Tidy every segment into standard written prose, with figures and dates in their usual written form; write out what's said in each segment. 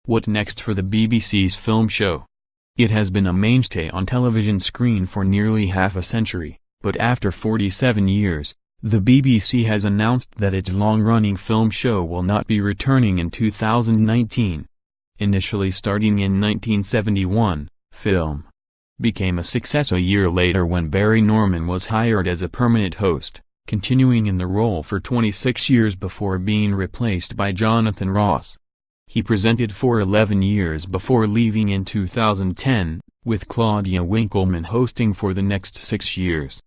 What next for the BBC's film show? It has been a mainstay on television screen for nearly half a century, but after 47 years, the BBC has announced that its long-running film show will not be returning in 2019. Initially starting in 1971, Film became a success a year later when Barry Norman was hired as a permanent host, continuing in the role for 26 years before being replaced by Jonathan Ross. He presented for 11 years before leaving in 2010, with Claudia Winkleman hosting for the next 6 years.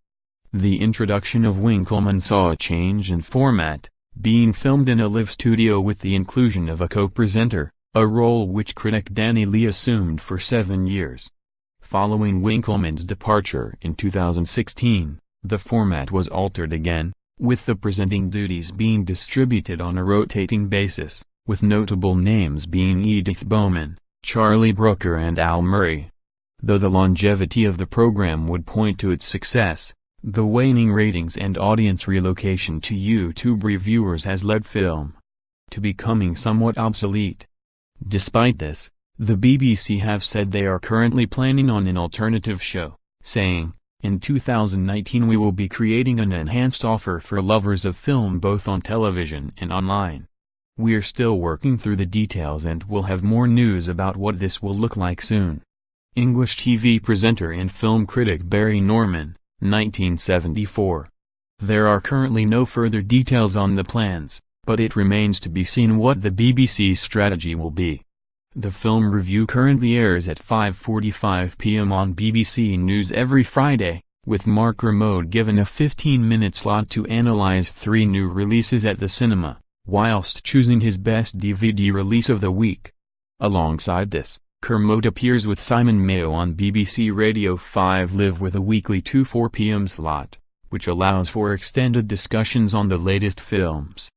The introduction of Winkleman saw a change in format, being filmed in a live studio with the inclusion of a co-presenter, a role which critic Danny Leigh assumed for 7 years. Following Winkleman's departure in 2016, the format was altered again, with the presenting duties being distributed on a rotating basis, with notable names being Edith Bowman, Brooker and Al Murray. Though the longevity of the program would point to its success, the waning ratings and audience relocation to YouTube reviewers has led Film to becoming somewhat obsolete. Despite this, the BBC have said they are currently planning on an alternative show, saying, "In 2019 we will be creating an enhanced offer for lovers of film both on television and online. We're still working through the details and we'll have more news about what this will look like soon." English TV presenter and film critic Barry Norman, 1974. There are currently no further details on the plans, but it remains to be seen what the BBC's strategy will be. The film review currently airs at 5:45 p.m. on BBC News every Friday, with Mark Kermode given a 15-minute slot to analyze 3 new releases at the cinema, whilst choosing his best DVD release of the week. Alongside this, Kermode appears with Simon Mayo on BBC Radio 5 Live with a weekly 2:4 p.m. slot, which allows for extended discussions on the latest films.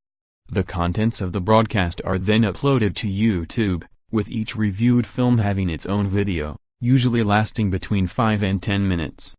The contents of the broadcast are then uploaded to YouTube, with each reviewed film having its own video, usually lasting between 5 and 10 minutes.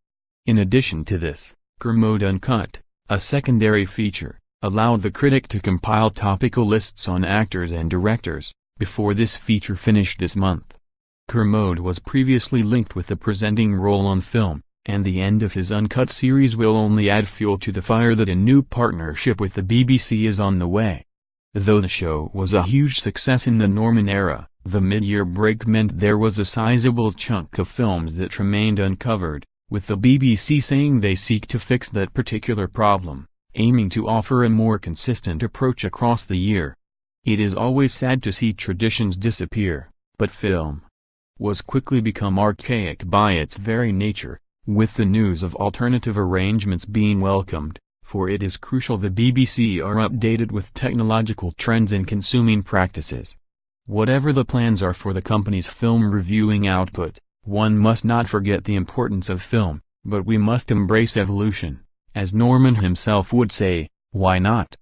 In addition to this, Kermode Uncut, a secondary feature, allowed the critic to compile topical lists on actors and directors, before this feature finished this month. Kermode was previously linked with the presenting role on Film, and the end of his Uncut series will only add fuel to the fire that a new partnership with the BBC is on the way. Though the show was a huge success in the Norman era, the mid-year break meant there was a sizable chunk of films that remained uncovered, with the BBC saying they seek to fix that particular problem, aiming to offer a more consistent approach across the year. It is always sad to see traditions disappear, but film was quickly become archaic by its very nature, with the news of alternative arrangements being welcomed, for it is crucial the BBC are updated with technological trends and consuming practices. Whatever the plans are for the company's film reviewing output, one must not forget the importance of film, but we must embrace evolution. As Norman himself would say, why not?